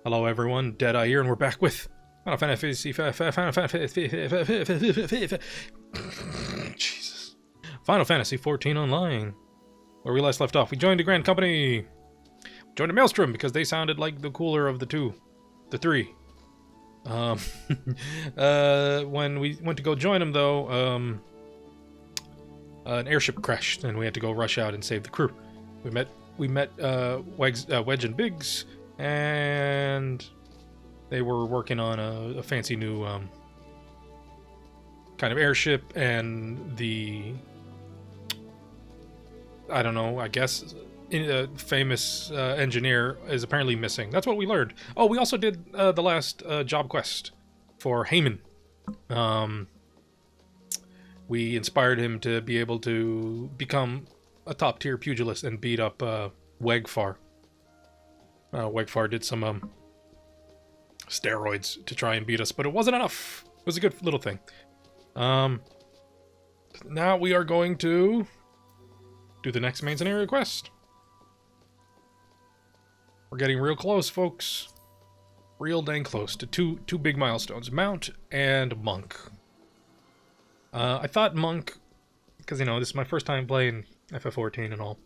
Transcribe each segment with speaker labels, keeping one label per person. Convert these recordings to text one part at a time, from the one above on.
Speaker 1: Hello everyone, DeadEye here, and we're back with Final Fantasy Jesus. Final Fantasy 14 Online. Where we last left off, we joined the Grand Company. Joined the Maelstrom because they sounded like the cooler of the three. When we went to go join them though, an airship crashed and we had to go rush out and save the crew. We met Wedge and Biggs, and they were working on a fancy new kind of airship, and the, I don't know, I guess a famous engineer is apparently missing. That's what we learned. Oh, we also did the last job quest for Heyman. We inspired him to be able to become a top-tier pugilist and beat up Wegfar. Wegfar did some steroids to try and beat us, but it wasn't enough. It was a good little thing. Now we are going to do the next main scenario quest. We're getting real close, folks. Real dang close to two big milestones, Mount and Monk. I thought Monk, because, you know, this is my first time playing FF14 and all.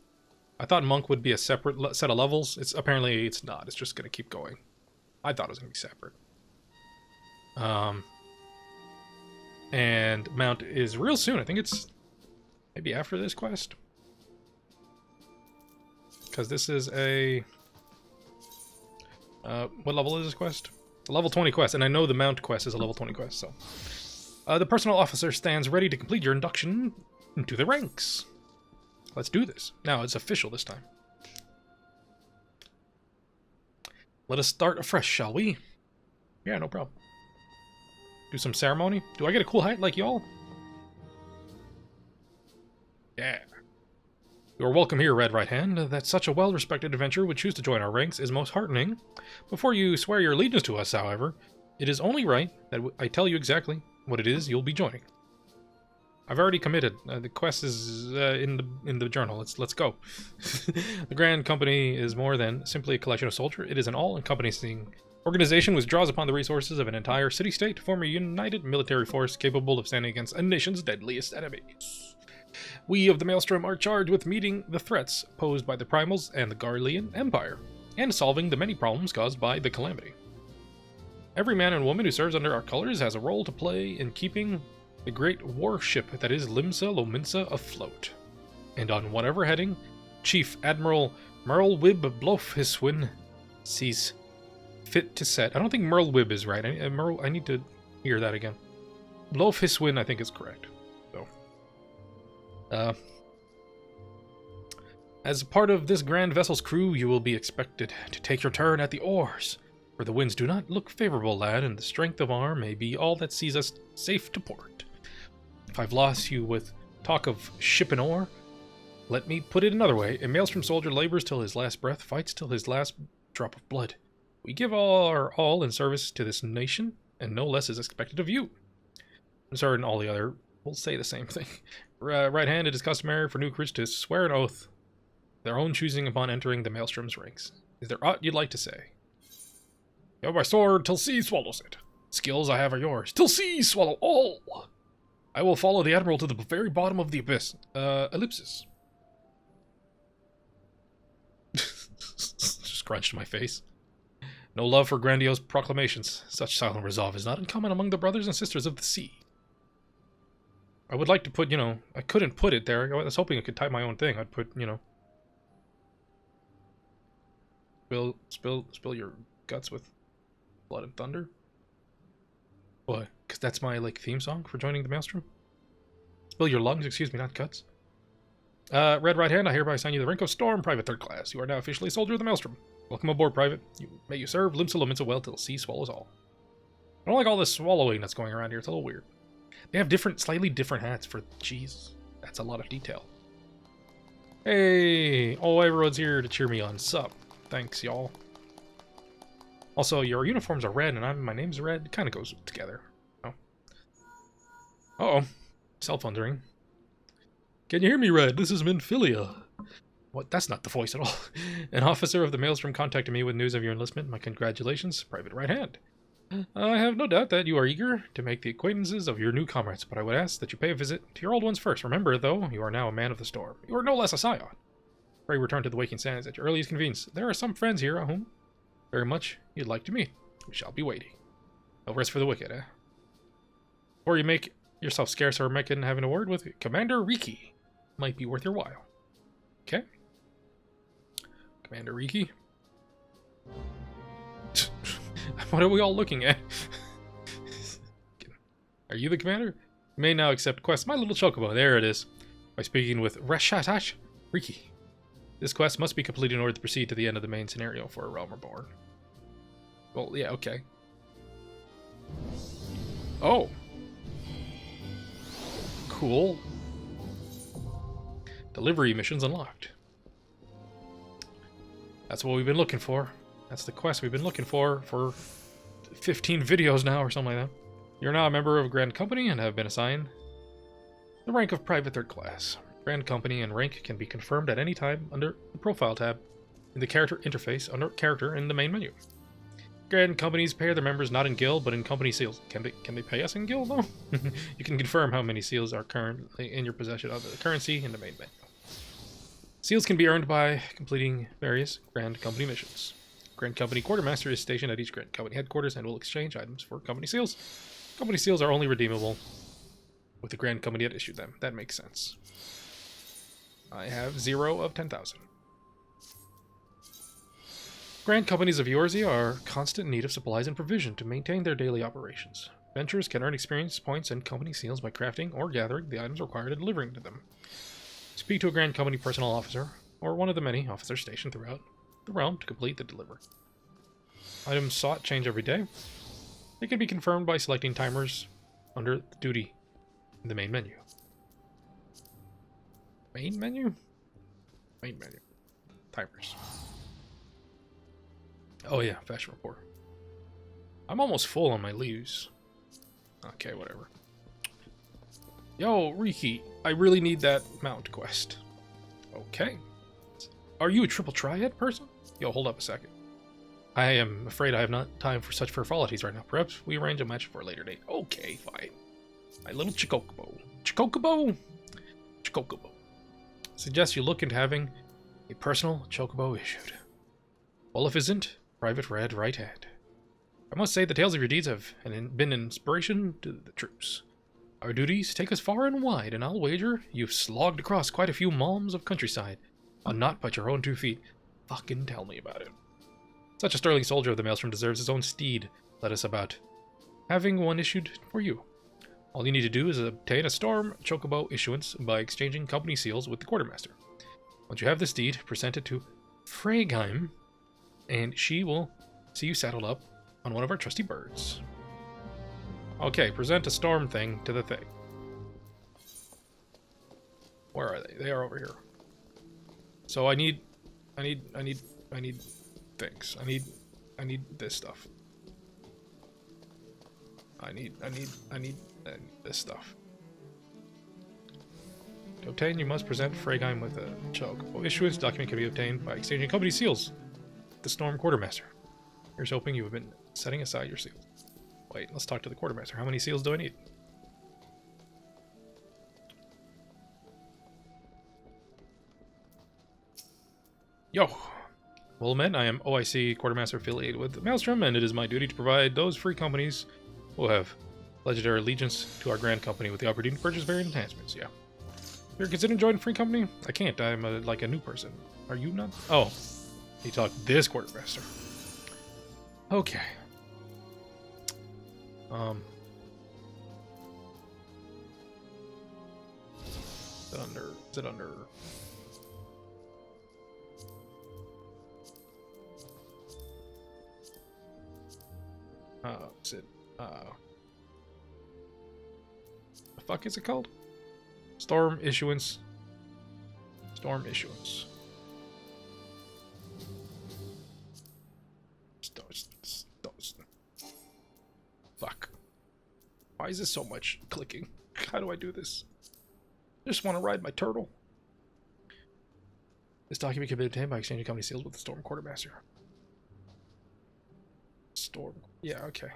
Speaker 1: I thought Monk would be a separate set of levels. Apparently it's not. It's just going to keep going. I thought it was going to be separate. And Mount is real soon. I think it's maybe after this quest. Because this is a... what level is this quest? A level 20 quest, and I know the Mount quest is a level 20 quest, so... the personal officer stands ready to complete your induction into the ranks. Let's do this. Now, it's official this time. Let us start afresh, shall we? Yeah, no problem. Do some ceremony. Do I get a cool hat like y'all? Yeah. You are welcome here, Red Right Hand. That such a well-respected adventurer would choose to join our ranks is most heartening. Before you swear your allegiance to us, however, it is only right that I tell you exactly what it is you'll be joining. I've already committed. The quest is in the journal. Let's go. The Grand Company is more than simply a collection of soldiers. It is an all-encompassing organization which draws upon the resources of an entire city-state to form a united military force capable of standing against a nation's deadliest enemies. We of the Maelstrom are charged with meeting the threats posed by the Primals and the Garlean Empire, and solving the many problems caused by the Calamity. Every man and woman who serves under our colors has a role to play in keeping the great warship that is Limsa Lominsa afloat. And on whatever heading, Chief Admiral Merlwib Blofhiswin sees fit to set. I don't think Merlwib is right. I need to hear that again. Blofhiswin, I think, is correct. So, as part of this grand vessel's crew, you will be expected to take your turn at the oars. For the winds do not look favorable, lad, and the strength of arm may be all that sees us safe to port. If I've lost you with talk of ship and oar, let me put it another way. A Maelstrom soldier labors till his last breath, fights till his last drop of blood. We give our all in service to this nation, and no less is expected of you. I'm sorry, and all the other will say the same thing. Right hand, it is customary for new recruits to swear an oath, their own choosing upon entering the Maelstrom's ranks. Is there aught you'd like to say? Go by sword till sea swallows it. Skills I have are yours. Till sea swallow all! I will follow the Admiral to the very bottom of the abyss. Ellipsis. Just scrunched my face. No love for grandiose proclamations. Such silent resolve is not uncommon among the brothers and sisters of the sea. I would like to put, you know, I couldn't put it there. I was hoping I could type my own thing. I'd put, you know, spill your guts with blood and thunder. What? Because that's my, like, theme song for joining the Maelstrom? Spill your lungs, excuse me, not guts. Red Right Hand, I hereby assign you the rank of Storm, Private 3rd Class. You are now officially a soldier of the Maelstrom. Welcome aboard, Private. May you serve Limsa Lominsa well till the sea swallows all. I don't like all this swallowing that's going around here. It's a little weird. They have slightly different hats for... Jeez, that's a lot of detail. Hey! Oh, everyone's here to cheer me on. Sup? Thanks, y'all. Also, your uniforms are red, and my name's red. It kind of goes together. Oh. Uh-oh. Cell phone's ringing. Can you hear me, Red? This is Minfilia. What? That's not the voice at all. An officer of the Maelstrom contacted me with news of your enlistment. My congratulations, Private Right Hand. I have no doubt that you are eager to make the acquaintances of your new comrades, but I would ask that you pay a visit to your old ones first. Remember, though, you are now a man of the storm. You are no less a scion. Pray return to the Waking Sands at your earliest convenience. There are some friends here whom very much you'd like to meet. We shall be waiting. No rest for the wicked, eh? Before you make yourself scarce or making having a word with Commander Riki. Might be worth your while. Okay. Commander Riki. What are we all looking at? Are you the commander? You may now accept quest. My little chocobo. There it is. By speaking with Rashatash Riki. This quest must be completed in order to proceed to the end of the main scenario for A Realm Reborn. Well, yeah, okay. Oh. Cool. Delivery missions unlocked. That's what we've been looking for. That's the quest we've been looking for 15 videos now or something like that. You're now a member of a Grand Company and have been assigned the rank of Private 3rd Class. Grand Company and rank can be confirmed at any time under the Profile tab in the Character interface under Character in the main menu. Grand Companies pay their members not in guild but in company seals. Can they pay us in guild though? You can confirm how many seals are currently in your possession of the currency in the main menu. Seals can be earned by completing various Grand Company missions. Grand Company Quartermaster is stationed at each Grand Company headquarters and will exchange items for Company Seals. Company Seals are only redeemable with the Grand Company that issued them. That makes sense. I have 0 of 10,000. Grand Companies of Eorzea are constant in need of supplies and provision to maintain their daily operations. Adventurers can earn experience points and Company Seals by crafting or gathering the items required and delivering to them. Speak to a Grand Company personnel officer, or one of the many officers stationed throughout the realm to complete the delivery. Items sought change every day. They can be confirmed by selecting timers under the duty in the main menu. Main menu? Main menu. Timers. Oh yeah, fashion report. I'm almost full on my leaves. Okay, whatever. Yo, Riki, I really need that mount quest. Okay. Are you a triple triad person? Yo, hold up a second. I am afraid I have not time for such frivolities right now. Perhaps we arrange a match for a later date. Okay, fine. My little Chocobo. Chocobo? Chocobo. Suggest you look into having a personal Chocobo issued. Well, if isn't, Private Red Right Hand. I must say the tales of your deeds have been an inspiration to the troops. Our duties take us far and wide, and I'll wager you've slogged across quite a few malms of countryside on not but your own 2 feet. Fucking tell me about it. Such a sterling soldier of the Maelstrom deserves his own steed, led us about. Having one issued for you. All you need to do is obtain a Storm Chocobo issuance by exchanging company seals with the Quartermaster. Once you have the steed, present it to Freygheim, and she will see you saddled up on one of our trusty birds. Okay, present a storm thing to the thing. Where are they? They are over here. So I need things. I need this stuff. I need this stuff. To obtain, you must present Freygheim with a Chocobo issuance. Document can be obtained by exchanging company seals. The Storm Quartermaster. Here's hoping you have been setting aside your seals. Wait, let's talk to the Quartermaster. How many seals do I need? Yo! Well, men, I am OIC Quartermaster affiliated with Maelstrom, and it is my duty to provide those free companies who have legendary allegiance to our Grand Company with the opportunity to purchase various enhancements. Yeah. You're considering joining free company? I can't. I'm like a new person. Are you not? Oh. You talk to this Quartermaster. Okay. Is it under? Is it, the fuck is it called? Storm issuance. Storm issuance. Fuck. Why is this so much clicking? How do I do this? I just want to ride my turtle. This document can be obtained by exchanging company seals with the Storm Quartermaster. Storm. Yeah, okay.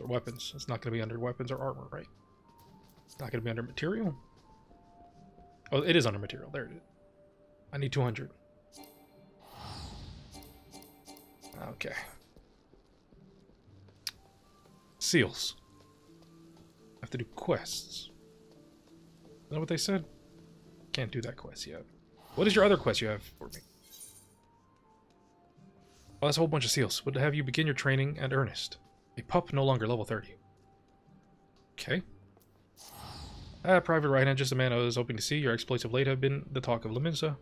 Speaker 1: Or weapons. It's not going to be under weapons or armor, right? It's not going to be under material. Oh, it is under material. There it is. I need 200. Okay. Seals. I have to do quests. Is that what they said? Can't do that quest yet. What is your other quest you have for me? Oh, that's a whole bunch of seals. Would have you begin your training at Earnest. A pup no longer level 30. Okay. Private Right-Hand, just a man I was hoping to see. Your exploits of late have been the talk of Laminsa.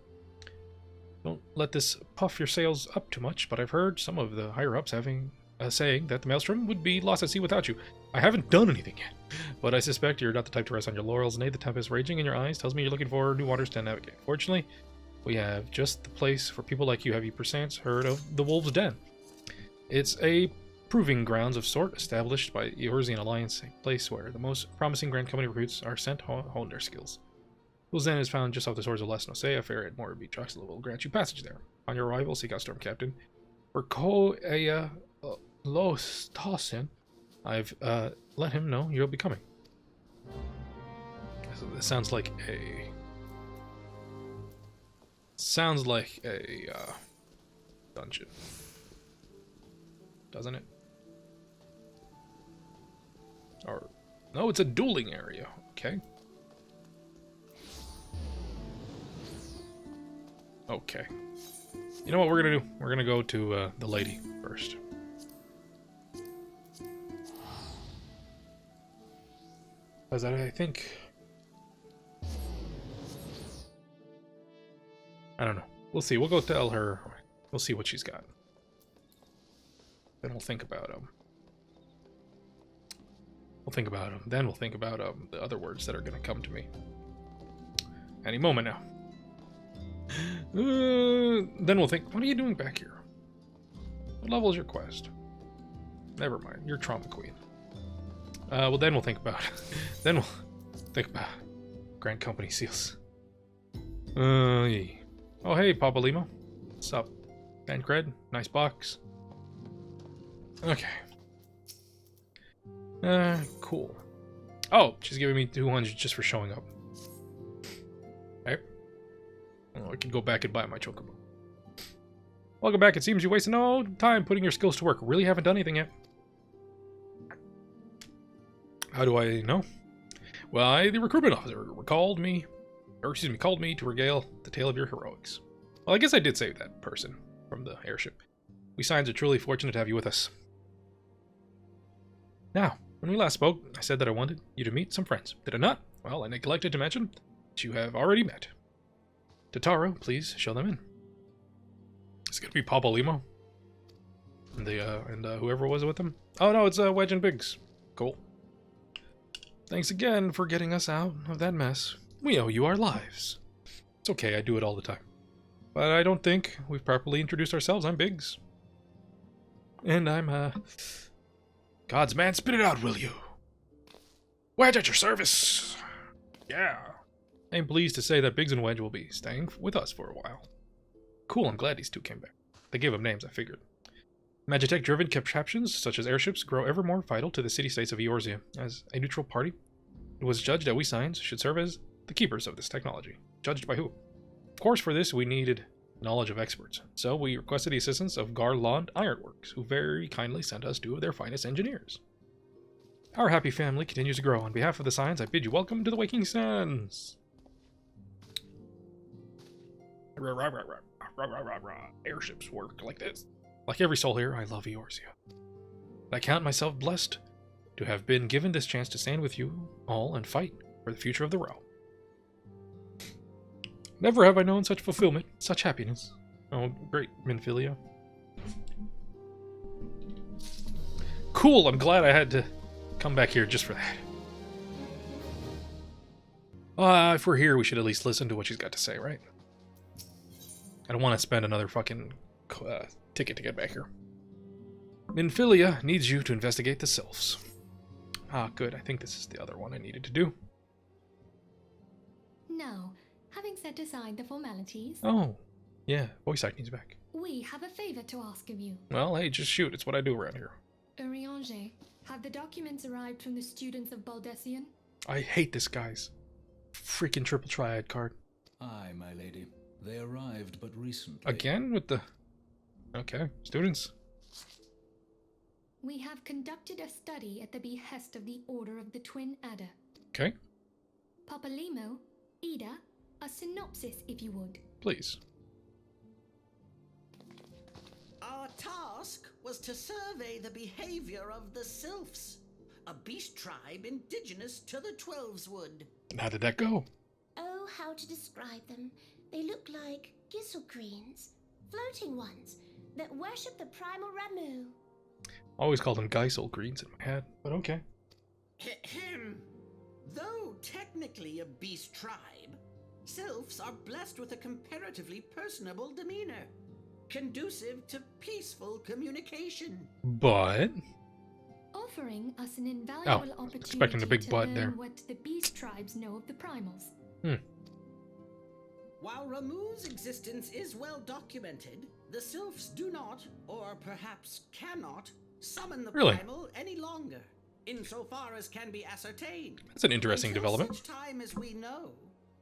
Speaker 1: Don't let this puff your sails up too much, but I've heard some of the higher-ups having saying that the Maelstrom would be lost at sea without you. I haven't done anything yet, but I suspect you're not the type to rest on your laurels. Nay, the tempest raging in your eyes tells me you're looking for new waters to navigate. Fortunately, we have just the place for people like you. Have you perchance heard of the Wolves' Den? It's a proving grounds of sort established by the Eorzean Alliance, a place where the most promising Grand Company recruits are sent to hone their skills. Wolves' Den is found just off the shores of Les Nosea. A fair at Moorbeach Drexel will grant you passage there. On your arrival, seek out Storm Captain Berko Los Tossin. I've let him know you'll be coming. So this sounds like a dungeon, doesn't it? Or no, it's a dueling area. Okay. Okay. You know what we're gonna do? We're gonna go to the lady first. Because I think... I don't know. We'll see. We'll go tell her. We'll see what she's got. Then we'll think about them. We'll think about them. Then we'll think about the other words that are going to come to me. Any moment now. Then we'll think, what are you doing back here? What level is your quest? Never mind. You're Trauma Queen. Well, then we'll think about then we'll think about Grand Company seals. Yeah. Oh, hey, Papa Limo. What's up? Bancred? Nice box. Okay. Cool. Oh, she's giving me 200 just for showing up. Okay. Oh, I could go back and buy my chocobo. Welcome back. It seems you wasted no time putting your skills to work. Really haven't done anything yet. How do I know? Well, the recruitment officer called me to regale the tale of your heroics. Well, I guess I did save that person from the airship. We Signs are truly fortunate to have you with us. Now, when we last spoke, I said that I wanted you to meet some friends. Did I not? Well, I neglected to mention that you have already met. Totaro, please show them in. It's gonna be Papa Limo. And whoever was with them. Oh no, it's Wedge and Biggs. Cool. Thanks again for getting us out of that mess. We owe you our lives. It's okay, I do it all the time. But I don't think we've properly introduced ourselves. I'm Biggs. And I'm, God's man, spit it out, will you? Wedge at your service! Yeah. I'm pleased to say that Biggs and Wedge will be staying with us for a while. Cool, I'm glad these two came back. They gave them names, I figured. Magitech-driven contraptions, such as airships, grow ever more vital to the city-states of Eorzea. As a neutral party, it was judged that we Signs should serve as the keepers of this technology. Judged by who? Of course, for this, we needed knowledge of experts. So we requested the assistance of Garland Ironworks, who very kindly sent us 2 of their finest engineers. Our happy family continues to grow. On behalf of the Signs, I bid you welcome to the Waking Sands. Airships work like this. Like every soul here, I love Eorzea. I count myself blessed to have been given this chance to stand with you all and fight for the future of the realm. Never have I known such fulfillment, such happiness. Oh, great, Minfilia. Cool, I'm glad I had to come back here just for that. If we're here, we should at least listen to what she's got to say, right? I don't want to spend another fucking ticket to get back here. Minfilia needs you to investigate the sylphs. Ah, good. I think this is the other one I needed to do.
Speaker 2: Now, having set aside the formalities,
Speaker 1: Oh, yeah, voice acting's back.
Speaker 2: we have a favor to ask of you.
Speaker 1: Well, hey, just shoot. It's what I do around here.
Speaker 2: Urianger, have the documents arrived from the students of Baldessian?
Speaker 1: I hate this guy's freaking triple triad card.
Speaker 3: Aye, my lady. They arrived but recently.
Speaker 1: Again with the... Okay, students.
Speaker 2: We have conducted a study at the behest of the Order of the Twin Adder.
Speaker 1: Okay,
Speaker 2: Papalimo, Ida, a synopsis if you would.
Speaker 1: please.
Speaker 4: Our task was to survey the behavior of the Sylphs, a beast tribe indigenous to the Twelveswood.
Speaker 1: And how did that go?
Speaker 5: Oh, how to describe them. They look like Gisselcreens, floating ones, that worship the primal Ramu.
Speaker 1: Always called them Geisel greens in my head, but okay.
Speaker 4: Ahem. Though technically a beast tribe, Sylphs are blessed with a comparatively personable demeanor, conducive to peaceful communication.
Speaker 1: But...
Speaker 2: Offering us an invaluable opportunity
Speaker 1: expecting a big
Speaker 2: to
Speaker 1: butt
Speaker 2: learn
Speaker 1: there.
Speaker 2: what the beast tribes know of the primals.
Speaker 4: While Ramu's existence is well documented, the Sylphs do not, or perhaps cannot, summon the
Speaker 1: Really?
Speaker 4: primal any longer, insofar as can be ascertained.
Speaker 1: That's an interesting
Speaker 4: Until
Speaker 1: development.
Speaker 4: such time as we know,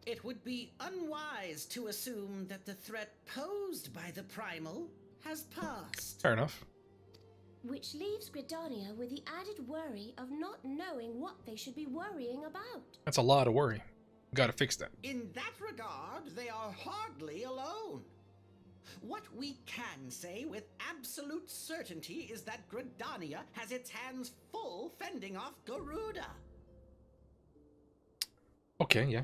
Speaker 4: it would be unwise to assume that the threat posed by the primal has passed.
Speaker 1: Fair enough.
Speaker 5: Which leaves Gridania with the added worry of not knowing what they should be worrying about.
Speaker 1: That's a lot of worry. Gotta fix that.
Speaker 4: In that regard, they are hardly alone. What we can say with absolute certainty is that Gridania has its hands full fending off Garuda,
Speaker 1: Okay, yeah.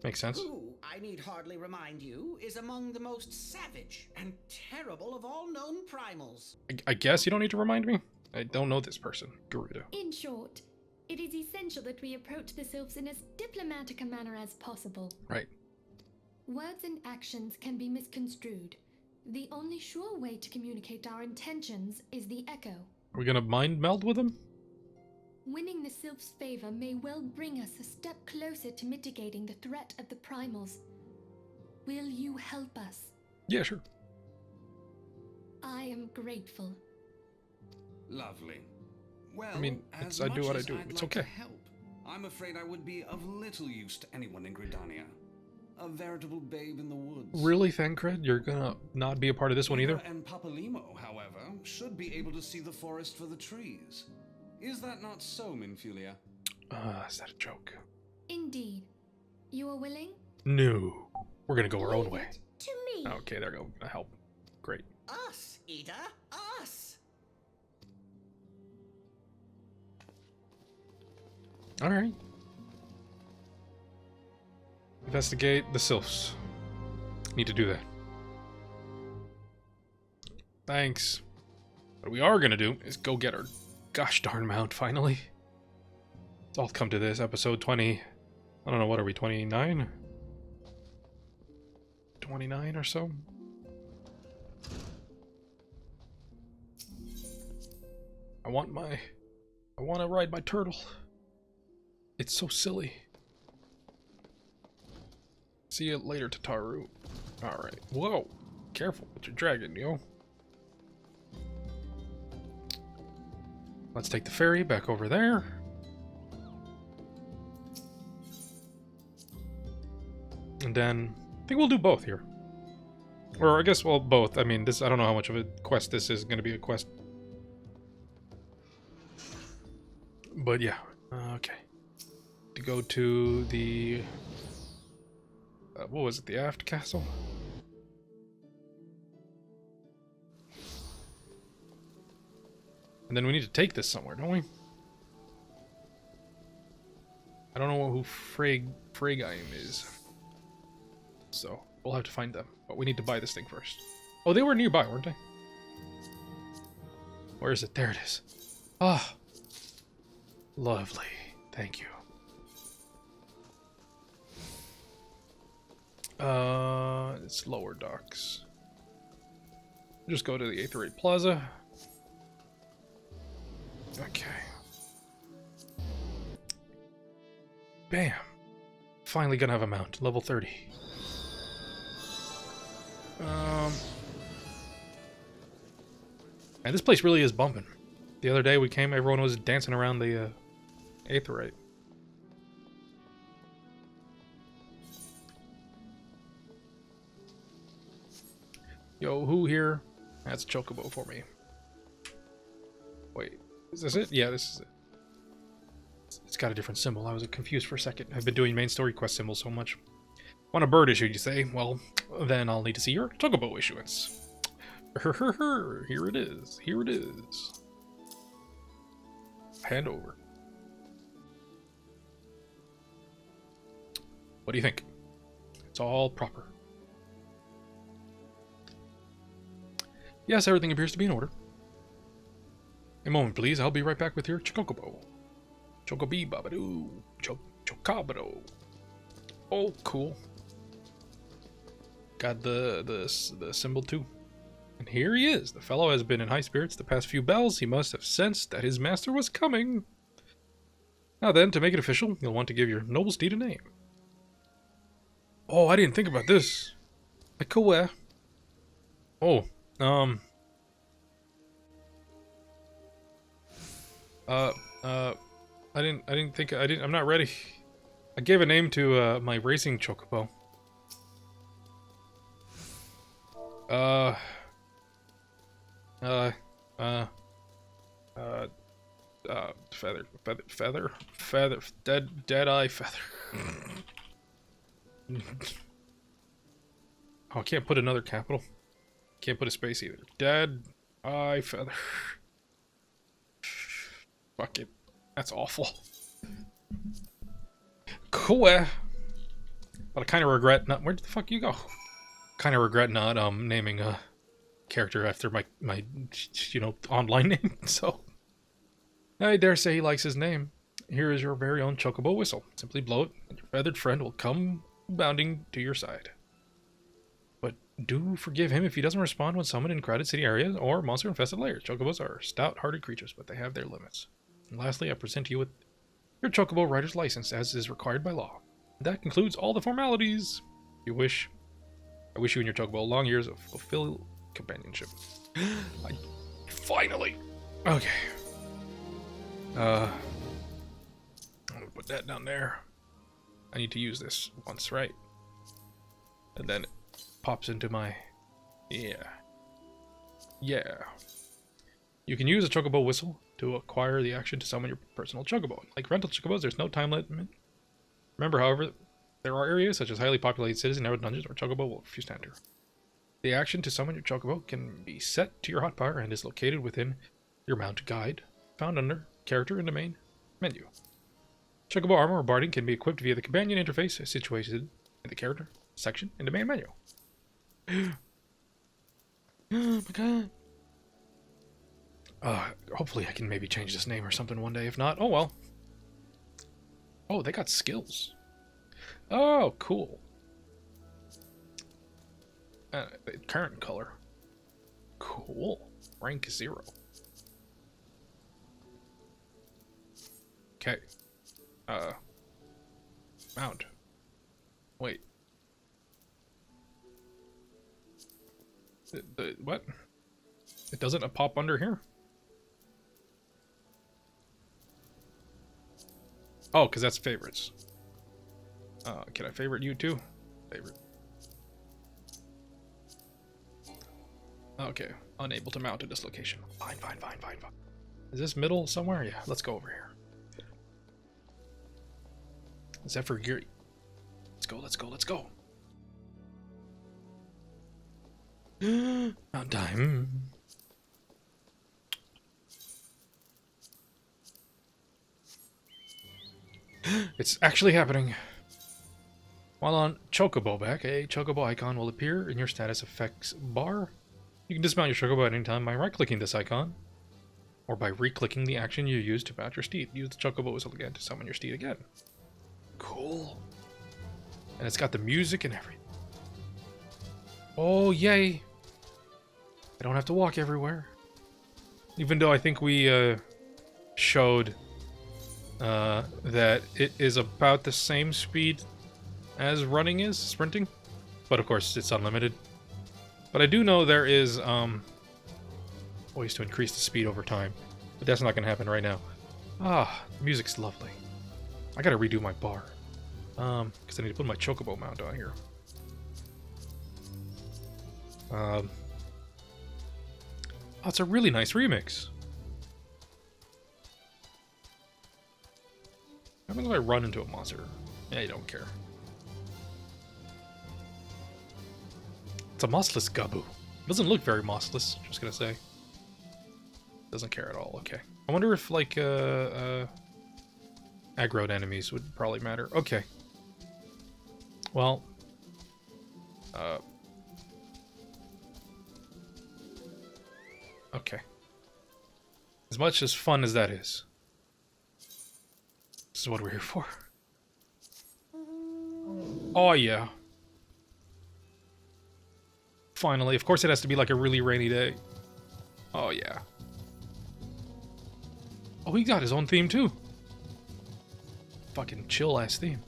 Speaker 1: Makes sense.
Speaker 4: who, I need hardly remind you, is among the most savage and terrible of all known primals.
Speaker 1: I guess you don't need to remind me. I don't know this person, Garuda.
Speaker 2: In short, it is essential that we approach the Sylphs in as diplomatic a manner as possible.
Speaker 1: Right.
Speaker 2: Words and actions can be misconstrued. The only sure way to communicate our intentions is the echo.
Speaker 1: Are we gonna mind meld with him?
Speaker 2: Winning the Sylphs' favor may well bring us a step closer to mitigating the threat of the primals. Will you help us?
Speaker 1: Yeah, sure.
Speaker 2: I am grateful.
Speaker 6: Lovely. Well,
Speaker 1: I mean,
Speaker 6: as
Speaker 1: I do
Speaker 6: much
Speaker 1: what I
Speaker 6: as
Speaker 1: do.
Speaker 6: I'd
Speaker 1: It's
Speaker 6: like
Speaker 1: okay.
Speaker 6: to help, I'm afraid I would be of little use to anyone in Gridania. A veritable babe in the woods.
Speaker 1: Really, Thancred? You're gonna not be a part of this one either?
Speaker 6: Eva and Papalimo, however, should be able to see the forest for the trees. Is that not so, Minfulia?
Speaker 1: Is that a joke?
Speaker 2: Indeed. You are willing?
Speaker 1: No. We're gonna go our own
Speaker 5: Leave
Speaker 1: way.
Speaker 5: it to me.
Speaker 1: Okay, there we go. Gonna help. Great.
Speaker 4: Us, Ida, us!
Speaker 1: Alright. Investigate the Sylphs. Need to do that. Thanks. What we are gonna do is go get our gosh darn mount finally. It's all come to this, episode 20. I don't know, what are we, 29? 29 or so? I want to ride my turtle. It's so silly. See you later, Tataru. Alright. Whoa. Careful with your dragon, yo. Let's take the ferry back over there. And then I think we'll do both here. Or I guess, well, both. I mean, this, I don't know how much of a quest this is going to be a quest. But yeah. Okay. To go to the... what was it? The Aft Castle? And then we need to take this somewhere, don't we? I don't know who Freygeim is. So, we'll have to find them. But we need to buy this thing first. Oh, they were nearby, weren't they? Where is it? There it is. Ah. Lovely. Thank you. It's lower docks. Just go to the Aetherite Plaza. Okay. Bam. finally gonna have a mount. Level 30. And this place really is bumping. The other day we came, everyone was dancing around the Aetheryte. Yo, who here? That's a chocobo for me. Wait, is this it? Yeah, this is it. It's got a different symbol. I was confused for a second. I've been doing main story quest symbols so much. Want a bird issue, you say? Well, then I'll need to see your chocobo issuance. Here it is. Here it is. Hand over. What do you think? It's all proper. Yes, everything appears to be in order. A moment, please. I'll be right back with your chocobo. Chocobi babadoo. Chocabado. Oh, cool. Got the symbol too. And here he is. The fellow has been in high spirits the past few bells. He must have sensed that his master was coming. Now then, to make it official, you'll want to give your noble steed a name. Oh, I didn't think about this. Cool. Oh, I'm not ready. I gave a name to, my racing chocobo. DeadEye feather. Oh, I can't put another capital. Can't put a space either. DeadEye feather. Fuck it. That's awful. Cool. But I kind of regret not. Where the fuck you go? Kind of regret not naming a character after my online name. So I dare say he likes his name. Here is your very own chocobo whistle. Simply blow it, and your feathered friend will come bounding to your side. But do forgive him if he doesn't respond when summoned in crowded city areas or monster-infested lairs. Chocobos are stout-hearted creatures, but they have their limits. And lastly, I present you with your chocobo rider's license, as is required by law. That concludes all the formalities. If you wish, I wish you and your chocobo long years of fulfilled companionship. Finally! Okay. I'm gonna put that down there. I need to use this once, right? And then it pops into my... Yeah. You can use a chocobo whistle to acquire the action to summon your personal chocobo. Like rental chocobos, there's no time limit. Remember, however, there are areas such as highly populated cities and narrow dungeons where chocobo will refuse to enter. The action to summon your chocobo can be set to your hotbar and is located within your mount guide, found under character in the main menu. Chocobo armor or barding can be equipped via the companion interface situated in the character section in the main menu. Oh my god. Hopefully I can maybe change this name or something one day. If not, oh well. Oh, they got skills. Oh, cool. Current color. Cool. Rank 0. Okay. Mount. Wait. What? It doesn't pop under here? Oh, because that's favorites. Can I favorite you too? Favorite. Okay. Unable to mount at this location. Fine. Is this middle somewhere? Yeah, let's go over here. Zephyr Geary. Let's go. Mount time. It's actually happening. While on Chocobo back, a Chocobo icon will appear in your status effects bar. You can dismount your Chocobo at any time by right-clicking this icon, or by re-clicking the action you used to mount your steed. Use the Chocobo whistle again to summon your steed again. Cool. And it's got the music and everything. Oh, yay! I don't have to walk everywhere. Even though I think we showed that it is about the same speed as running is, sprinting. But of course, it's unlimited. But I do know there is ways to increase the speed over time. But that's not going to happen right now. Ah, the music's lovely. I gotta redo my bar. Because I need to put my chocobo mount on here. Oh, it's a really nice remix. What happens if I run into a monster? Yeah, you don't care. It's a mossless Gabu. Doesn't look very mossless, just gonna say. Doesn't care at all, okay. I wonder if, like, aggroed enemies would probably matter. Okay. Well. Okay. As much as fun as that is. This is what we're here for. Oh, yeah. Finally. Of course it has to be like a really rainy day. Oh, yeah. Oh, he got his own theme, too. Fucking chill-ass theme.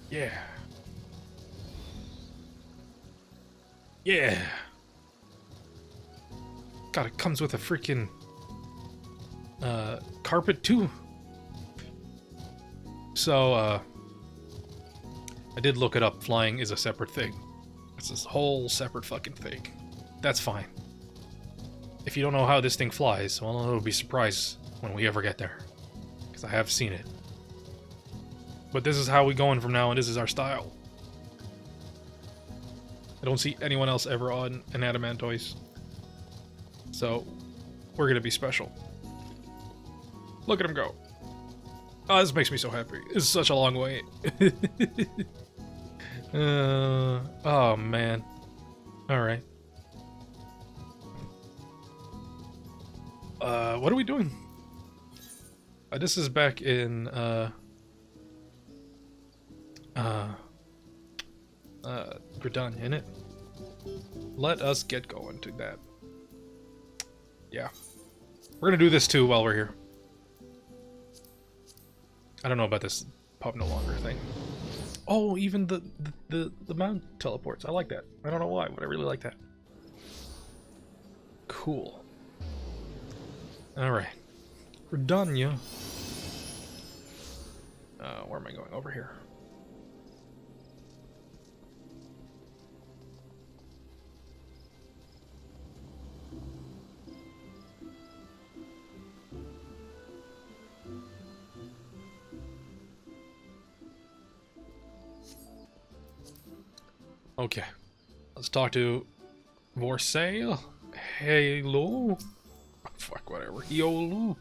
Speaker 1: Yeah. Yeah. God, it comes with a freaking carpet too. So I did look it up. Flying is a separate thing. It's this whole separate fucking thing. That's fine. If you don't know how this thing flies, well, it'll be surprised when we ever get there. Because I have seen it. But this is how we going from now on. This is our style. I don't see anyone else ever on an Adamantoise. So, we're gonna be special. Look at him go. Oh, this makes me so happy. It's such a long way. Oh, man. Alright. What are we doing? This is back in, Gridania, isn't it? Let us get going to that. Yeah. We're gonna do this too while we're here. I don't know about this pub no longer thing. Oh, even the mount teleports. I like that. I don't know why, but I really like that. Cool. Alright. Gridania. Where am I going? Over here. Okay, let's talk to Vorsail. Hello. Fuck, whatever. Yolu.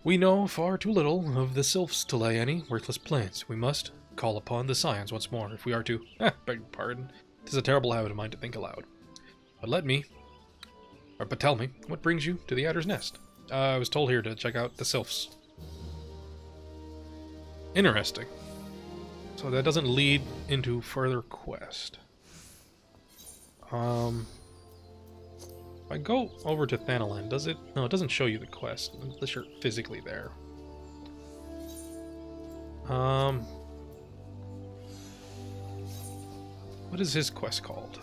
Speaker 1: We know far too little of the sylphs to lay any worthless plans. We must call upon the scions once more if we are to... beg your pardon. It is a terrible habit of mine to think aloud. But tell me, what brings you to the Adder's Nest? I was told here to check out the sylphs. Interesting. So that doesn't lead into further quest. If I go over to Thanalan, does it? No, it doesn't show you the quest unless you're physically there. What is his quest called?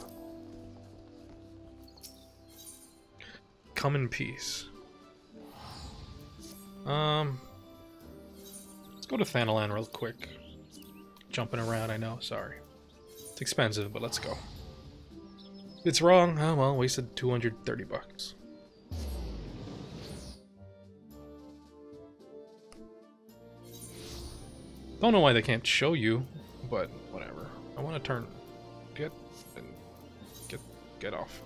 Speaker 1: Come in peace. Let's go to Thanalan real quick. Jumping around, I know, sorry. It's expensive, but let's go. It's wrong. Oh well, wasted 230 bucks. Don't know why they can't show you, but whatever. I want to turn... Get off.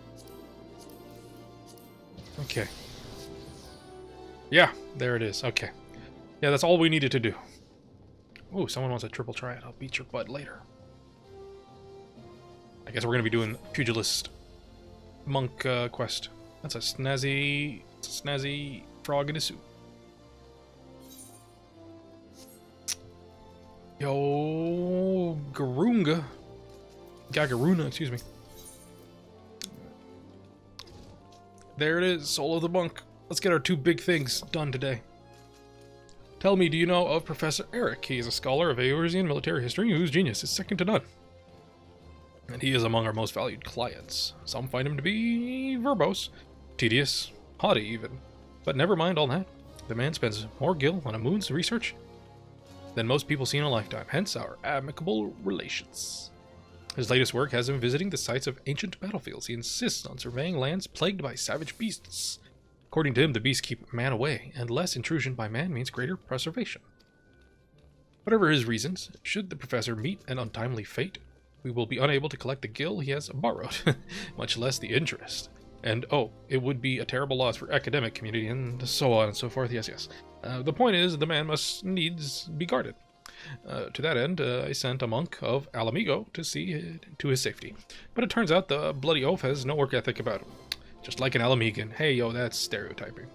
Speaker 1: Okay. Yeah, there it is. Okay. Yeah, that's all we needed to do. Ooh, someone wants a triple triad. I'll beat your butt later. I guess we're gonna be doing pugilist monk quest. That's a snazzy frog in a suit. Yo, Gagaruna, excuse me. There it is, soul of the monk. Let's get our 2 big things done today. Tell me, do you know of Professor Eric? He is a scholar of Eorzean military history whose genius is second to none. And he is among our most valued clients. Some find him to be verbose, tedious, haughty even. But never mind all that. The man spends more gil on a moon's research than most people see in a lifetime, hence our amicable relations. His latest work has him visiting the sites of ancient battlefields. He insists on surveying lands plagued by savage beasts. According to him, the beasts keep man away, and less intrusion by man means greater preservation. Whatever his reasons, should the professor meet an untimely fate, we will be unable to collect the gil he has borrowed, much less the interest. And oh, it would be a terrible loss for academic community, and so on and so forth. Yes. The point is, the man must needs be guarded. To that end, I sent a monk of Alamigo to see to his safety. But it turns out the bloody oaf has no work ethic about him. Just like an Alamigan. Hey, yo, that's stereotyping.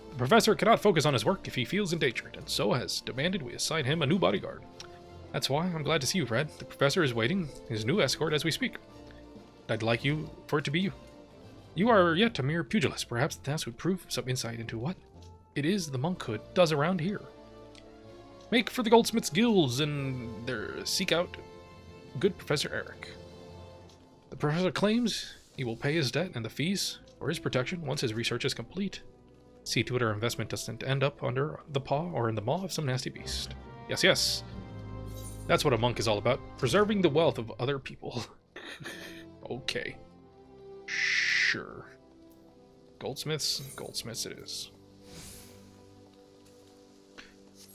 Speaker 1: The professor cannot focus on his work if he feels endangered, and so has demanded we assign him a new bodyguard. That's why I'm glad to see you, Fred. The professor is waiting his new escort as we speak. I'd like you for it to be you. You are yet a mere pugilist. Perhaps the task would prove some insight into what it is the monkhood does around here. Make for the goldsmiths' guilds and seek out good Professor Eric. The professor claims he will pay his debt and the fees for his protection once his research is complete. See to it our investment doesn't end up under the paw or in the maw of some nasty beast. Yes. That's what a monk is all about. Preserving the wealth of other people. Okay. Sure. Goldsmiths it is.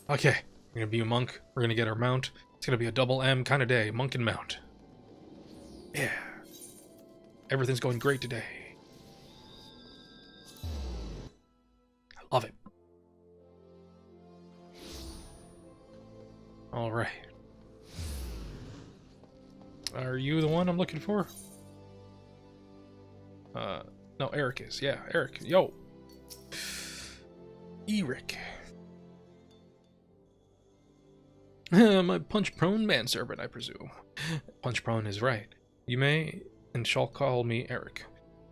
Speaker 1: Okay, we're gonna be a monk. We're gonna get our mount. It's gonna be a double M kind of day. Monk and mount. Yeah. Everything's going great today. I love it. Alright. Are you the one I'm looking for? No, Eric is. Yeah, Eric. Yo. Eric. My punch-prone manservant, I presume. Punch-prone is right. You may and shall call me Eric.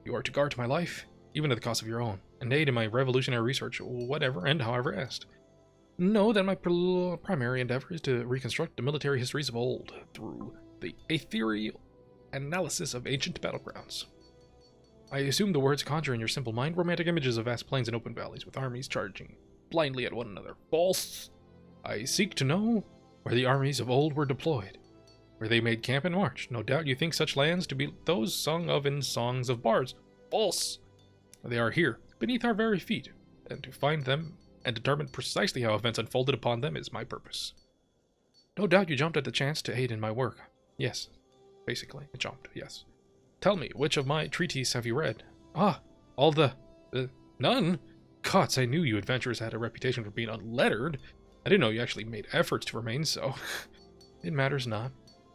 Speaker 1: You are to guard my life, even at the cost of your own, and aid in my revolutionary research, whatever and however asked. Know that my primary endeavor is to reconstruct the military histories of old through the ethereal analysis of ancient battlegrounds. I assume the words conjure in your simple mind romantic images of vast plains and open valleys with armies charging blindly at one another. False! I seek to know where the armies of old were deployed, where they made camp and march. No doubt you think such lands to be those sung of in songs of bards. False! They are here, beneath our very feet, and to find them and determine precisely how events unfolded upon them is my purpose. No doubt you jumped at the chance to aid in my work. Yes. Basically, I jumped, yes. Tell me, which of my treatises have you read? Ah, all the... none? Gods, I knew you adventurers had a reputation for being unlettered. I didn't know you actually made efforts to remain so. It matters not.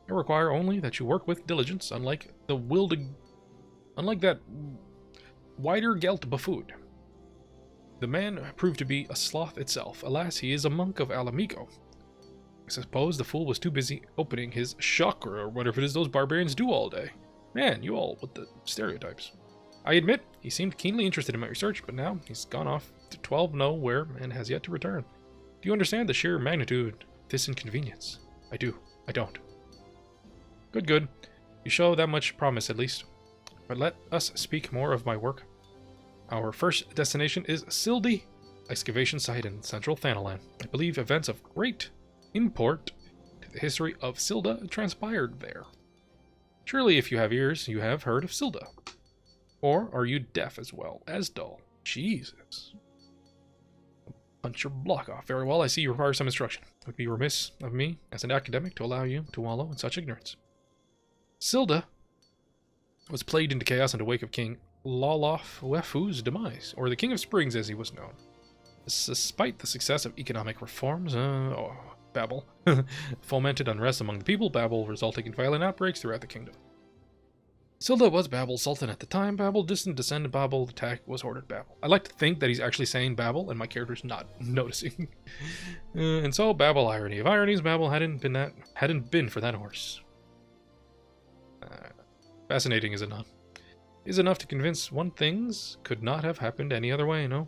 Speaker 1: I require only that you work with diligence, unlike that wider gelt buffoon. The man proved to be a sloth itself. Alas, he is a monk of Alamigo. I suppose the fool was too busy opening his chakra or whatever it is those barbarians do all day. Man, you all with the stereotypes. I admit, he seemed keenly interested in my research, but now he's gone off to 12 nowhere and has yet to return. Do you understand the sheer magnitude of this inconvenience? I do. I don't. Good. You show that much promise, at least. But let us speak more of my work. Our first destination is Sildi, excavation site in central Thanalan. I believe events of great import to the history of Silda transpired there. Surely, if you have ears, you have heard of Silda. Or are you deaf as well as dull? Jesus. Punch your block off. Very well, I see you require some instruction. It would be remiss of me, as an academic, to allow you to wallow in such ignorance. Silda was plagued into chaos in the wake of King Lolof Wefu's demise, or the King of Springs as he was known. Despite the success of economic reforms, Babel, fomented unrest among the people, Babel resulting in violent outbreaks throughout the kingdom. Silda was Babel's sultan at the time. Babel, distant descendant Babel, the attack was ordered Babel. I like to think that he's actually saying Babel, and my character's not noticing. And so, Babel, irony of ironies, Babel hadn't been for that horse. Fascinating, is it not? is enough to convince one things could not have happened any other way, no?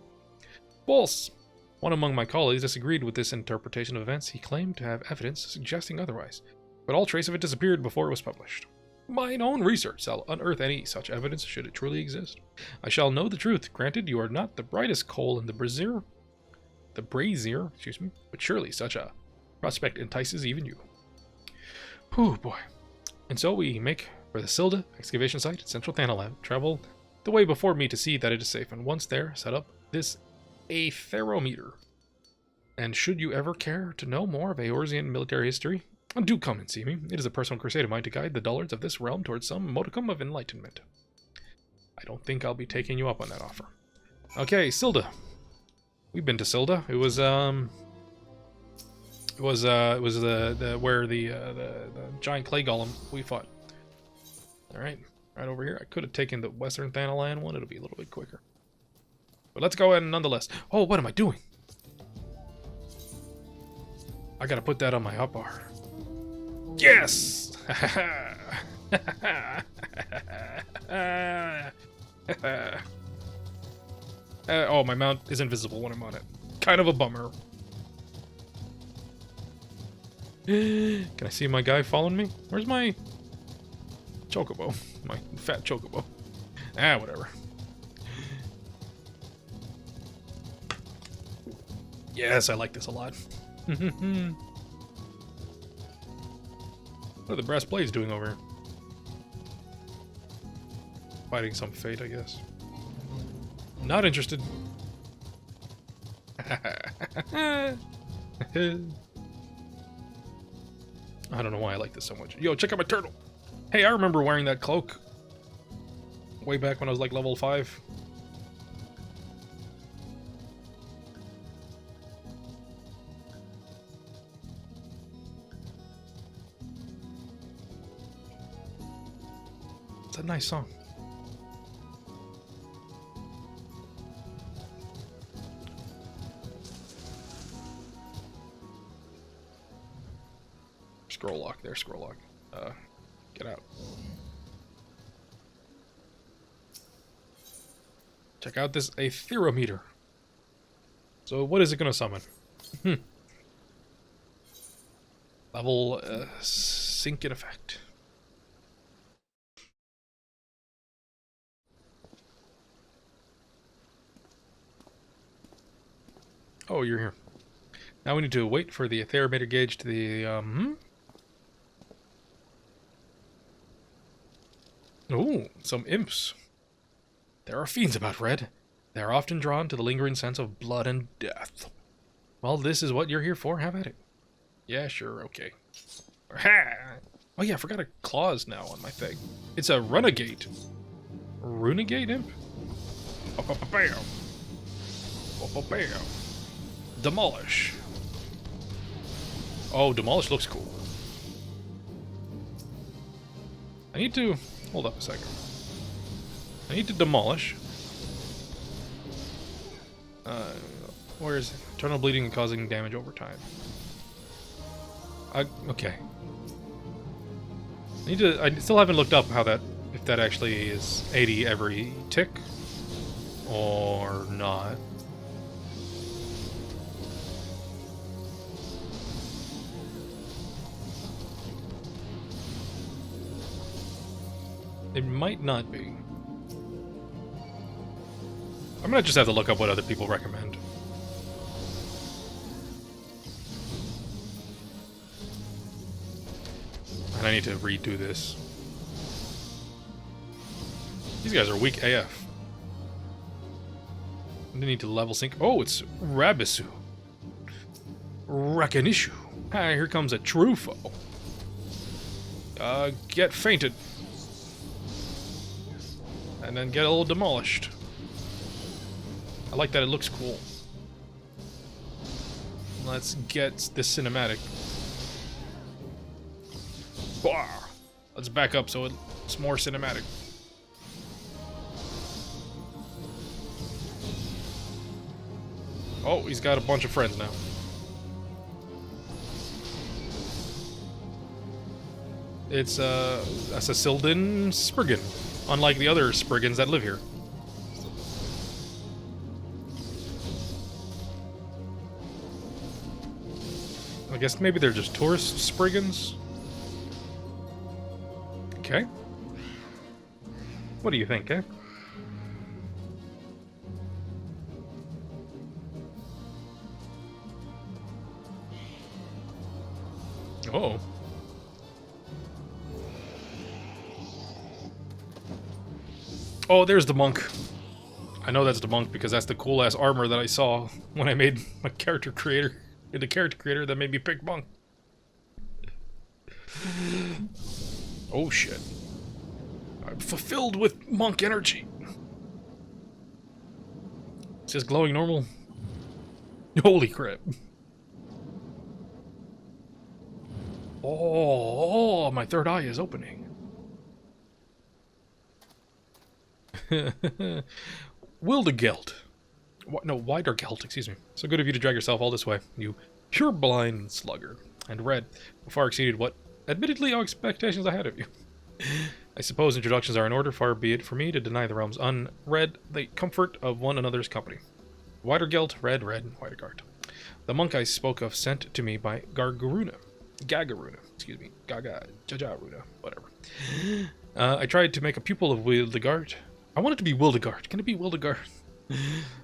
Speaker 1: False! One among my colleagues disagreed with this interpretation of events. He claimed to have evidence suggesting otherwise, but all trace of it disappeared before it was published. Mine own research shall unearth any such evidence should it truly exist. I shall know the truth. Granted, you are not the brightest coal in the brazier, but surely such a prospect entices even you. Whew, boy. And so we make for the Silda excavation site at Central Thanalan. Travel the way before me to see that it is safe, and once there, set up this aetherometer. And should you ever care to know more of Eorzean military history, do come and see me. It is a personal crusade of mine to guide the dullards of this realm towards some modicum of enlightenment. I don't think I'll be taking you up on that offer. Okay, Silda. We've been to Silda. It was the giant clay golem we fought. All right, right over here. I could have taken the Western Thanalan one. It'll be a little bit quicker. But let's go ahead nonetheless. Oh, what am I doing? I gotta put that on my hotbar. Yes! Oh, my mount is invisible when I'm on it. Kind of a bummer. Can I see my guy following me? Where's my chocobo? My fat chocobo. Ah, whatever. Yes, I like this a lot. What are the brass blades doing over here? Fighting some fate, I guess. Not interested. I don't know why I like this so much. Yo, check out my turtle! Hey, I remember wearing that cloak. Way back when I was like level 5. It's a nice song. Scroll lock there, scroll lock. Get out. Check out this aetherometer. So what is it gonna summon? Level sync in effect. Oh, you're here. Now we need to wait for the aetherometer gauge to the Ooh, some imps. There are fiends about, Red. They are often drawn to the lingering sense of blood and death. Well, this is what you're here for, have at it. Yeah, sure, okay. Oh yeah, I forgot a clause now on my thing. It's a renegade. Runegate imp? Bam. Demolish. Oh, demolish looks cool. I need to... Hold up a second. I need to demolish. Where is it? Internal bleeding and causing damage over time. Okay. I still haven't looked up how that, if that actually is 80 every tick or not. It might not be. I'm gonna just have to look up what other people recommend. And I need to redo this. These guys are weak AF. They need to level sync. Oh, it's Rabisu. Rakanishu. Ah, here comes a true foe. Get fainted. And then get a little demolished. I like that it looks cool. Let's get this cinematic. Bah! Let's back up so it's more cinematic. Oh, he's got a bunch of friends now. It's that's a Sildin Spriggan. unlike the other Spriggans that live here. I guess maybe they're just tourist Spriggans. Okay. What do you think, eh? Oh. Oh, there's the monk. I know that's the monk because that's the cool-ass armor that I saw when I made my character creator. The character creator that made me pick monk. Oh, shit. I'm fulfilled with monk energy. It says glowing normal. Holy crap. Oh, my third eye is opening. Wildegeld. No, Widergeld, excuse me. So good of you to drag yourself all this way, you pure-blind slugger. And Red far exceeded what, admittedly, all expectations I had of you. I suppose introductions are in order, far be it for me to deny the realms unread the comfort of one another's company. Widergeld, Red, Widergard. The monk I spoke of sent to me by Gagaruna, excuse me, Jajaruna, whatever. I tried to make a pupil of Wildegard. I want it to be Wildegard. Can it be Wildegard?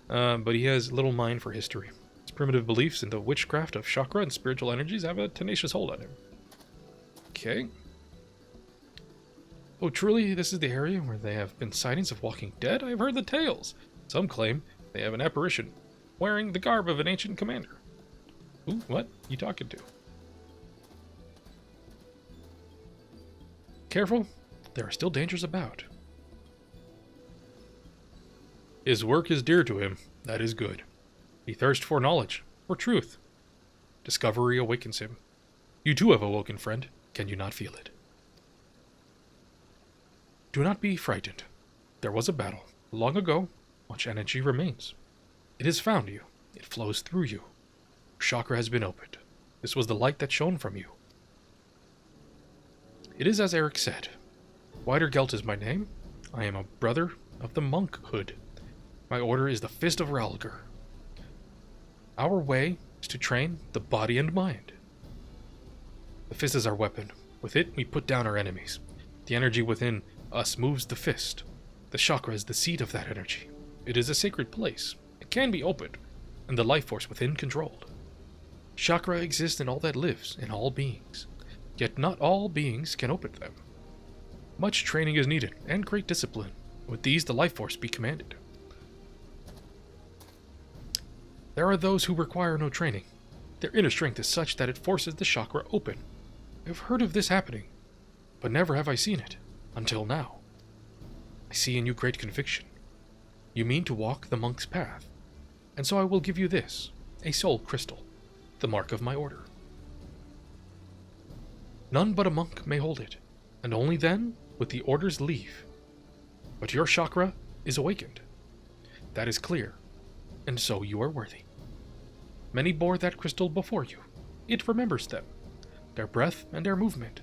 Speaker 1: But he has little mind for history. His primitive beliefs in the witchcraft of chakra and spiritual energies have a tenacious hold on him. Okay. Oh, truly, this is the area where they have been sightings of walking dead? I have heard the tales. Some claim they have an apparition wearing the garb of an ancient commander. Ooh, what? You talking to? Careful, there are still dangers about. His work is dear to him, that is good. He thirsts for knowledge, for truth. Discovery awakens him. You too have awoken, friend. Can you not feel it? Do not be frightened. There was a battle. Long ago, much energy remains. It has found you. It flows through you. Your chakra has been opened. This was the light that shone from you. It is as Eric said. Widergelt is my name. I am a brother of the monkhood. My order is the Fist of Ralgar. Our way is to train the body and mind. The fist is our weapon. With it, we put down our enemies. The energy within us moves the fist. The chakra is the seat of that energy. It is a sacred place. It can be opened, and the life force within controlled. Chakra exists in all that lives, in all beings. Yet not all beings can open them. Much training is needed, and great discipline. With these, the life force be commanded. There are those who require no training. Their inner strength is such that it forces the chakra open. I have heard of this happening, but never have I seen it, until now. I see in you great conviction. You mean to walk the monk's path, and so I will give you this, a soul crystal, the mark of my order. None but a monk may hold it, and only then with the order's leave. But your chakra is awakened. That is clear, and so you are worthy. Many bore that crystal before you. It remembers them, their breath and their movement.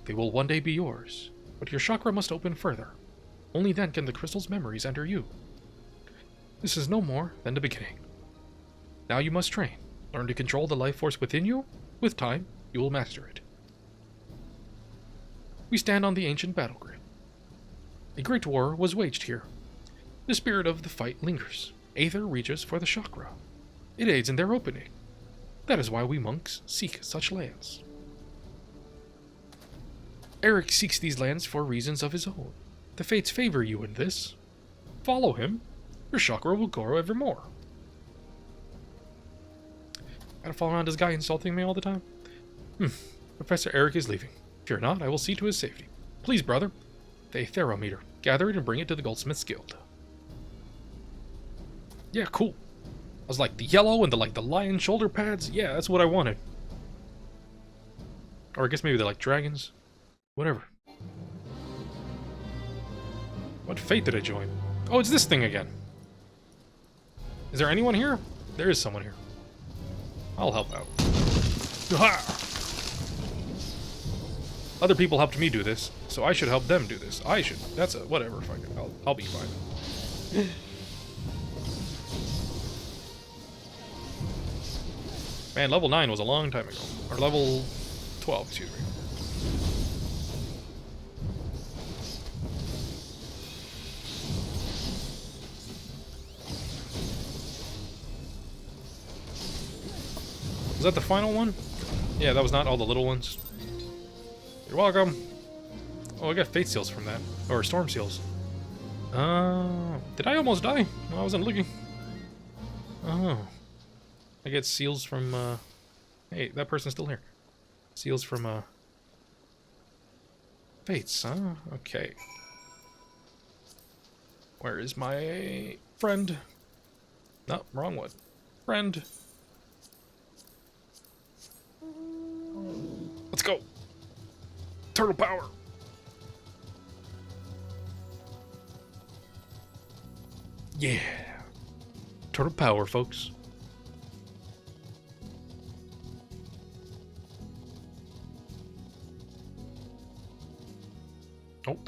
Speaker 1: They will one day be yours, but your chakra must open further. Only then can the crystal's memories enter you. This is no more than the beginning. Now you must train, learn to control the life force within you. With time, you will master it. We stand on the ancient battleground. A great war was waged here. The spirit of the fight lingers. Aether reaches for the chakra. It aids in their opening. That is why we monks seek such lands. Eric seeks these lands for reasons of his own. The fates favor you in this. Follow him. Your chakra will grow ever more. Gotta follow around this guy insulting me all the time? Professor Eric is leaving. Fear not, I will see to his safety. Please, brother. The Aetherometer. Gather it and bring it to the Goldsmith's Guild. Yeah, cool. I was like, the yellow and the lion shoulder pads? Yeah, that's what I wanted. Or I guess maybe they're like dragons. Whatever. What fate did I join? Oh, it's this thing again. Is there anyone here? There is someone here. I'll help out. Other people helped me do this, so I should help them do this. I should. That's a whatever. Fuck it. I'll be fine. Man, level 9 was a long time ago. Or level 12, excuse me. Was that the final one? Yeah, that was not all the little ones. You're welcome. Oh, I got fate seals from that. Or storm seals. Did I almost die? No, I wasn't looking. Oh. I get seals from, Hey, that person's still here. Seals from, fates, huh? Okay. Where is my friend? No, wrong one. Friend. Let's go. Turtle power. Yeah. Turtle power, folks. Oh.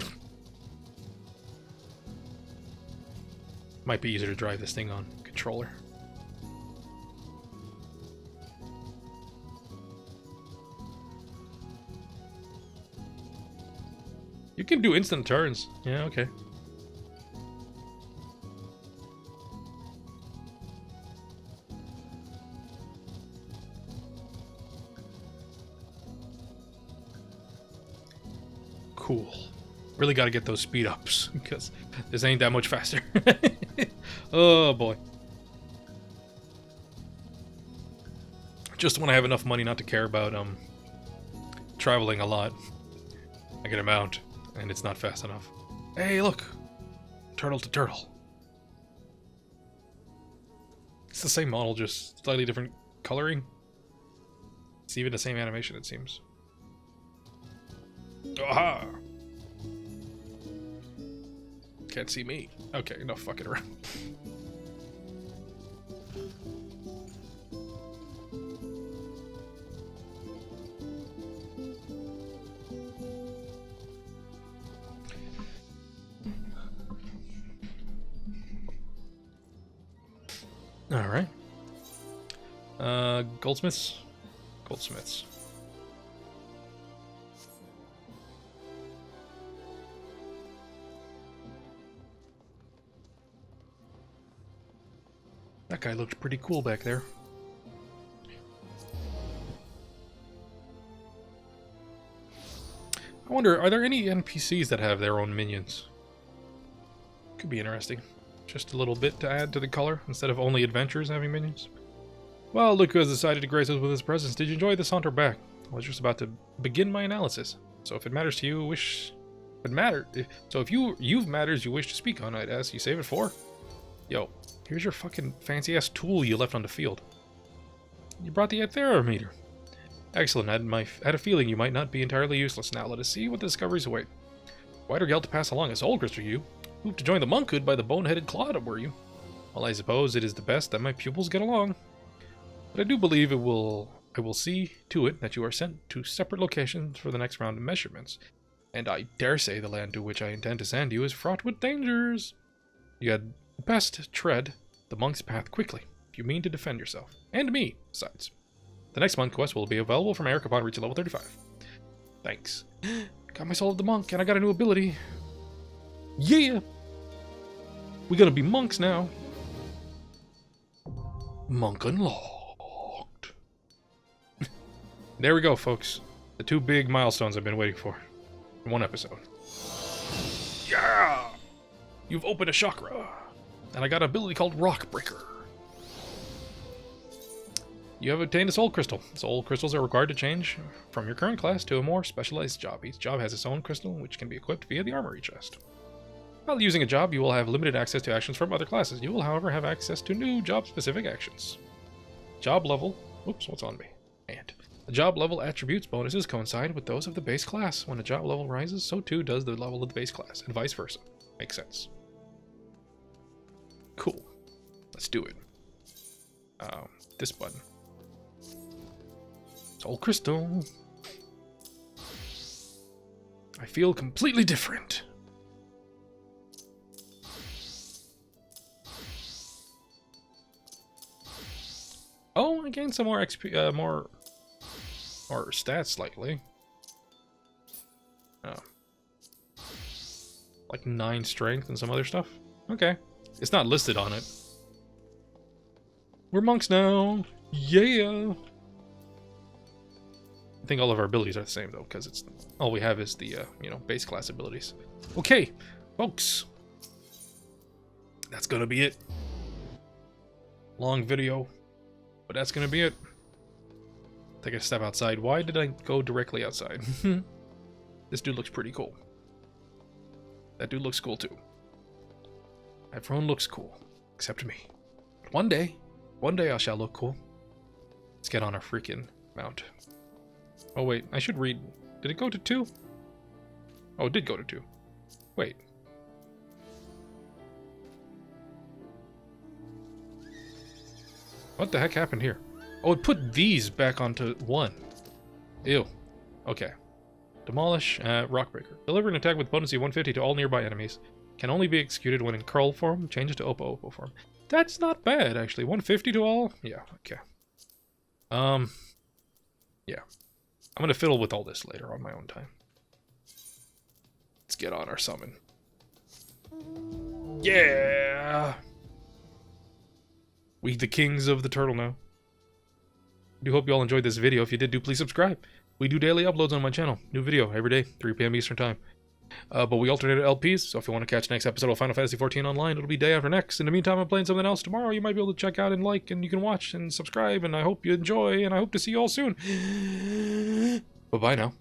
Speaker 1: Might be easier to drive this thing on controller. You can do instant turns. Yeah, okay. Cool. Really got to get those speed ups because this ain't that much faster. Oh boy. Just when I have enough money not to care about traveling a lot, I get a mount and it's not fast enough. Hey, look. Turtle to turtle. It's the same model, just slightly different coloring. It's even the same animation, it seems. Aha! Can't see me. Okay, no fucking around. Alright. Goldsmiths? Goldsmiths. That guy looked pretty cool back there. I wonder, are there any NPCs that have their own minions? Could be interesting. Just a little bit to add to the color, instead of only adventurers having minions. Well, look who has decided to grace us with his presence. Did you enjoy the saunter back? I was just about to begin my analysis. So if it matters to you, if you've matters you wish to speak on, I'd ask you save it for. Yo, here's your fucking fancy-ass tool you left on the field. You brought the atherometer. Excellent, I had a feeling you might not be entirely useless. Now let us see what the discoveries await. Wider Gelt to pass along a soul crystal you. Moved to join the monkhood by the boneheaded Claude, were you? Well, I suppose it is the best that my pupils get along. But I do believe I will see to it that you are sent to separate locations for the next round of measurements. And I dare say the land to which I intend to send you is fraught with dangers. You had best tread the monk's path quickly, if you mean to defend yourself. And me, besides. The next monk quest will be available from Eric upon reaching level 35. Thanks. Got my soul of the monk, and I got a new ability. Yeah! We're gonna be monks now. Monk unlocked. There we go, folks. The two big milestones I've been waiting for. In one episode. Yeah! You've opened a chakra. And I got an ability called Rock Breaker. You have obtained a soul crystal. Soul crystals are required to change from your current class to a more specialized job. Each job has its own crystal, which can be equipped via the armory chest. While using a job, you will have limited access to actions from other classes. You will, however, have access to new job-specific actions. Job level... Oops, what's on me? And the job level attributes bonuses coincide with those of the base class. When a job level rises, so too does the level of the base class, and vice versa. Makes sense. Cool. Let's do it. This button. Soul crystal. I feel completely different. Oh, I gained some more XP, more stats slightly. Oh. Like 9 strength and some other stuff. Okay. It's not listed on it. We're monks now. Yeah. I think all of our abilities are the same though, because it's all we have is the you know, base class abilities. Okay, folks. That's gonna be it. Long video. But that's gonna be it. Take a step outside. Why did I go directly outside? This dude looks pretty cool. That dude looks cool too. Everyone looks cool. Except me. One day I shall look cool. Let's get on our freaking mount. Oh wait, I should read. Did it go to 2? Oh, it did go to 2. Wait. What the heck happened here? Oh, it put these back onto 1. Ew. Okay. Demolish, Rockbreaker. Deliver an attack with potency 150 to all nearby enemies. Can only be executed when in curl form. Change it to Oppo form. That's not bad, actually. 150 to all? Yeah, okay. Yeah. I'm gonna fiddle with all this later on my own time. Let's get on our summon. Yeah! We the kings of the turtle now. I do hope you all enjoyed this video. If you did, do please subscribe. We do daily uploads on my channel. New video every day, 3 p.m. Eastern Time. But we alternate LPs, so if you want to catch the next episode of Final Fantasy XIV online, it'll be day after next. In the meantime, I'm playing something else tomorrow. You might be able to check out and like, and you can watch and subscribe, and I hope you enjoy, and I hope to see you all soon. Bye-bye now.